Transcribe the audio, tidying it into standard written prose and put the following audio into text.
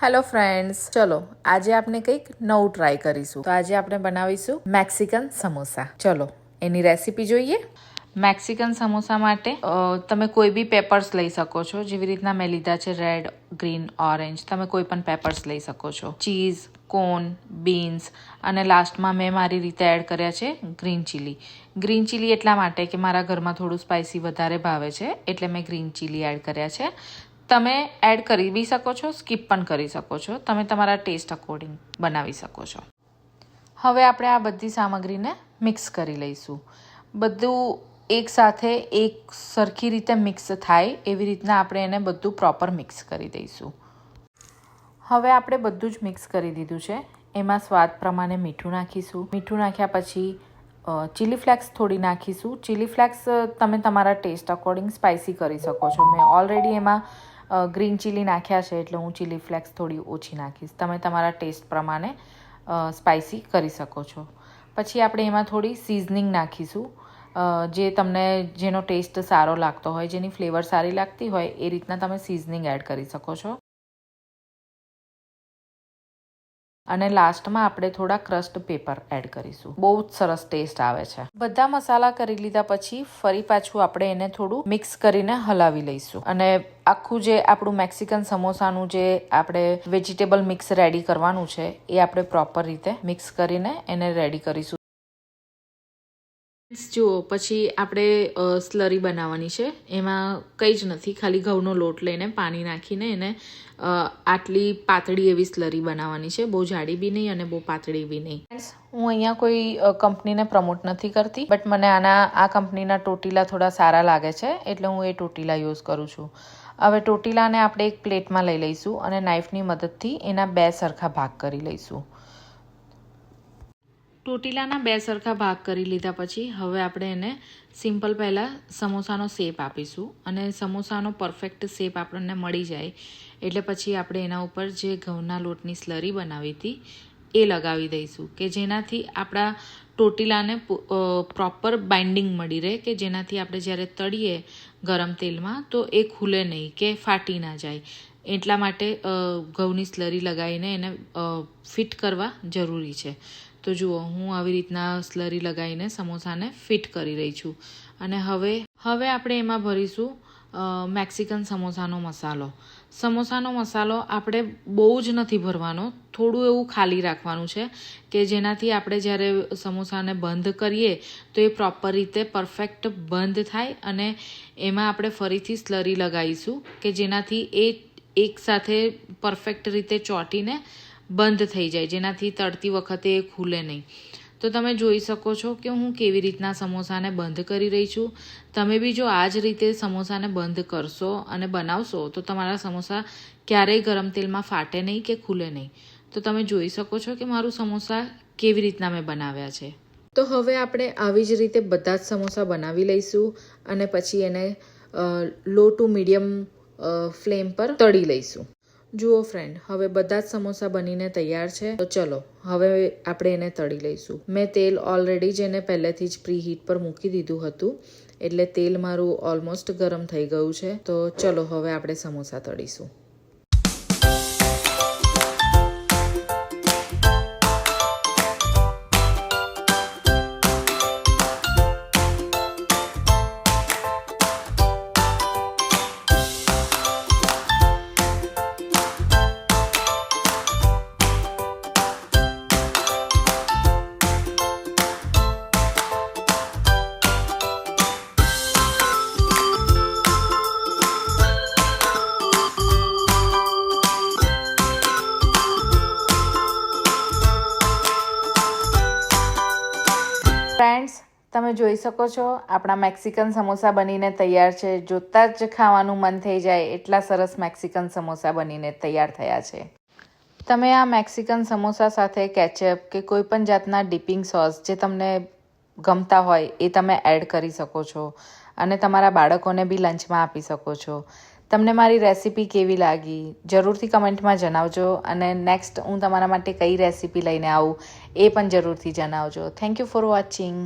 Hello friends, ચલો આજે આપણે કંઈક નવું ટ્રાય કરીશું. તો આજે આપણે બનાવીશું મેક્સિકન સમોસા. ચલો એની રેસીપી જોઈએ. મેક્સિકન સમોસા માટે તમે કોઈ બી પેપર્સ લઈ શકો છો. જેવી રીતના મેં લીધા છે રેડ, ગ્રીન, ઓરેન્જ. તમે કોઈ પણ પેપર્સ લઈ શકો છો. ચીઝ, કોર્ન, બીન્સ અને લાસ્ટમાં મેં મારી રીતે એડ કર્યા છે ગ્રીન ચીલી. ગ્રીન ચીલી એટલા માટે કે મારા ઘરમાં થોડું સ્પાઇસી વધારે ભાવે છે, એટલે મેં ગ્રીન ચીલી એડ કર્યા છે. તમે એડ કરી બી શકો છો, સ્કીપ પણ કરી શકો છો. તમે તમારા ટેસ્ટ અકોર્ડિંગ બનાવી શકો છો. હવે આપણે આ બધી સામગ્રીને મિક્સ કરી લઈશું. બધું એકસાથે એક સરખી રીતે મિક્સ થાય એવી રીતના આપણે એને બધું પ્રોપર મિક્સ કરી દઈશું. હવે આપણે બધું જ મિક્સ કરી દીધું છે. એમાં સ્વાદ પ્રમાણે મીઠું નાખીશું. મીઠું નાખ્યા પછી ચીલી ફ્લેક્સ થોડી નાખીશું. ચીલી ફ્લેક્સ તમે તમારા ટેસ્ટ અકોર્ડિંગ સ્પાઇસી કરી શકો છો. મેં ઓલરેડી એમાં ગ્રીન ચીલી નાખ્યા છે, એટલે હું ચીલી ફ્લેક્સ થોડી ઓછી નાખીશ. તમે તમારા ટેસ્ટ પ્રમાણે સ્પાઇસી કરી શકો છો. પછી આપણે એમાં થોડી સિઝનિંગ નાખીશું. જે તમને જેનો ટેસ્ટ સારો લાગતો હોય, જેની ફ્લેવર સારી લાગતી હોય એ રીતના તમે સિઝનિંગ એડ કરી શકો છો. અને લાસ્ટમાં આપણે થોડા ક્રસ્ટ પેપર એડ કરીશું. બહુ જ સરસ ટેસ્ટ આવે છે. બધા મસાલા કરી લીધા પછી ફરી પાછું આપણે એને થોડું મિક્સ કરીને હલાવી લઈશું. અને આખું જે આપણું મેક્સિકન સમોસાનું જે આપણે વેજીટેબલ મિક્સ રેડી કરવાનું છે એ આપણે પ્રોપર રીતે મિક્સ કરીને એને રેડી કરીશું. જુઓ, પછી આપણે સ્લરી બનાવવાની છે. એમાં કંઈ જ નથી, ખાલી ઘઉંનો લોટ લઈને પાણી નાખીને એને આટલી પાતળી એવી સ્લરી બનાવવાની છે. બહુ જાડી બી નહીં અને બહુ પાતળી બી નહીં. હું અહીંયા કોઈ કંપનીને પ્રમોટ નથી કરતી, બટ મને આ કંપનીના ટોટીલા થોડા સારા લાગે છે, એટલે હું એ ટોટીલા યુઝ કરું છું. હવે ટોટીલાને આપણે એક પ્લેટમાં લઈ લઈશું અને નાઇફની મદદથી એના 2 સરખા ભાગ કરી લઈશું. ટોટીલાના 2 સરખા ભાગ કરી લીધા પછી હવે આપણે એને સિમ્પલ પહેલાં સમોસાનો શેપ આપીશું. અને સમોસાનો પરફેક્ટ શેપ આપણને મળી જાય એટલે પછી આપણે એના ઉપર જે ઘઉંના લોટની સ્લરી બનાવી હતી એ લગાવી દઈશું, કે જેનાથી આપણા ટોટીલાને પ્રોપર બાઇન્ડિંગ મળી રહે, કે જેનાથી આપણે જ્યારે તળીએ ગરમ તેલમાં તો એ ખુલે નહીં કે ફાટી ના જાય. એટલા માટે ઘઉંની સ્લરી લગાવીને એને ફિટ કરવા જરૂરી છે. તો જુઓ, હું આવી રીતના સ્લરી લગાવીને સમોસાને ફિટ કરી રહી છું. અને હવે આપણે એમાં ભરીશું મેક્સિકન સમોસાનો મસાલો. સમોસાનો મસાલો આપણે બહુ જ નથી ભરવાનો, થોડું એવું ખાલી રાખવાનું છે, કે જેનાથી આપણે જ્યારે સમોસાને બંધ કરીએ તો એ પ્રોપર રીતે પરફેક્ટ બંધ થાય. અને એમાં આપણે ફરીથી સ્લરી લગાવીશું, કે જેનાથી એ એકસાથે પરફેક્ટ રીતે ચોંટીને બંધ થઈ જાય, જેનાથી તળતી વખતે એ ખુલે નહીં. તો તમે જોઈ શકો છો કે હું કેવી રીતના સમોસાને બંધ કરી રહી છું. તમે બી જો આ જ રીતે સમોસાને બંધ કરશો અને બનાવશો તો તમારા સમોસા ક્યારેય ગરમ તેલમાં ફાટે નહીં કે ખુલે નહીં. તો તમે જોઈ શકો છો કે મારું સમોસા કેવી રીતના મેં બનાવ્યા છે. તો હવે આપણે આવી જ રીતે બધા જ સમોસા બનાવી લઈશું અને પછી એને લો ટુ મીડિયમ ફ્લેમ પર તળી લઈશું. જુઓ ફ્રેન્ડ, હવે બધા જ સમોસા બનીને તૈયાર છે. તો ચલો હવે આપણે એને તળી લઈશું. મેં તેલ ઓલરેડી જ એને પહેલેથી જ પ્રી હીટ પર મૂકી દીધું હતું, એટલે તેલ મારું ઓલમોસ્ટ ગરમ થઈ ગયું છે. તો ચલો હવે આપણે સમોસા તળીશું. ફ્રેન્ડ્સ, તમે જોઈ શકો છો આપણા મેક્સિકન સમોસા બનીને તૈયાર છે. જોતાં જ ખાવાનું મન થઈ જાય એટલા સરસ મેક્સિકન સમોસા બનીને તૈયાર થયા છે. તમે આ મેક્સિકન સમોસા સાથે કેચઅપ કે કોઈ પણ જાતના ડિપિંગ સોસ જે તમને ગમતા હોય એ તમે એડ કરી શકો છો અને તમારા બાળકોને બી લંચમાં આપી શકો છો. તમને મારી રેસીપી કેવી લાગી જરૂરથી કમેન્ટમાં જણાવજો. અને નેક્સ્ટ હું તમારા માટે કઈ રેસીપી લઈને આવું એ પણ જરૂરથી જણાવજો. Thank you for watching.